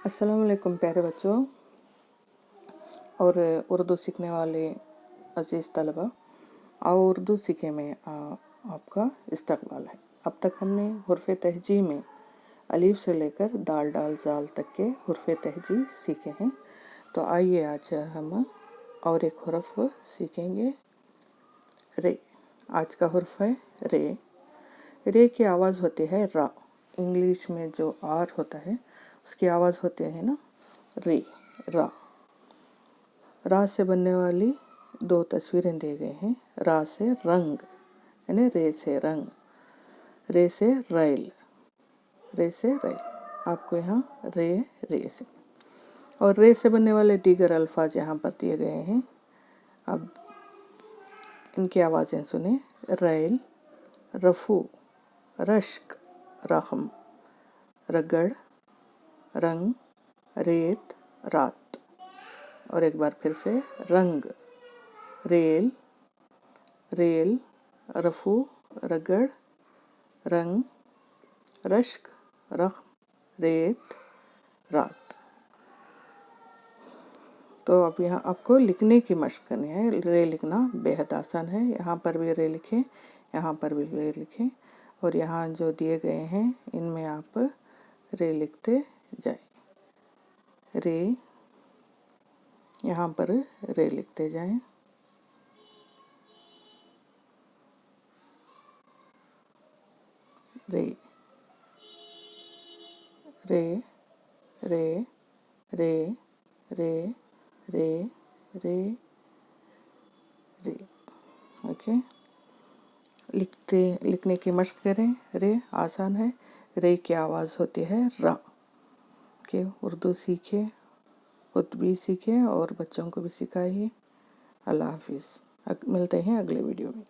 अस्सलाम वालेकुम प्यारे बच्चों और उर्दू सीखने वाले अजीज़ तलबा। आओ उर्दू सीखे में आपका इस्तकबाल है। अब तक हमने हुर्फ़ तहजी में अलीफ से लेकर दाल डाल जाल तक के हुर्फ़ तहजी सीखे हैं। तो आइए आज हम और एक हुर्फ़ सीखेंगे, रे। आज का हुर्फ़ है रे। रे की आवाज़ होती है रा। इंग्लिश में जो आर होता है उसकी आवाज़ होते हैं ना रे, रा। रा से बनने वाली दो तस्वीरें दी गई हैं। रा से रंग यानी रे से रंग, रे से रैल, रे से रैल। आपको यहाँ रे से और रे से बनने वाले दीगर अल्फाज यहाँ पर दिए गए हैं। अब इनकी आवाज़ें सुने। रैल, रफू, रश्क, रहम, रगड़, रंग, रेत, रात। और एक बार फिर से रंग, रेल, रेल, रफू, रगड़, रंग, रश्क, रख्म, रेत, रात। तो अब यहाँ आपको लिखने की मशक करनी है। रे लिखना बेहद आसान है। यहाँ पर भी रे लिखें, यहाँ पर भी रे लिखें और यहाँ जो दिए गए हैं इनमें आप रे लिखते जाएं। रे, यहाँ पर रे लिखते जाएं। रे, रे, रे, रे, रे, रे, रे, रे। ओके, लिखने की मशक करें। रे आसान है। रे की आवाज़ होती है रा। ओके, उर्दू सीखें, खुद भी सीखें और बच्चों को भी सिखाइए। अल्लाह हाफिज़। मिलते हैं अगले वीडियो में।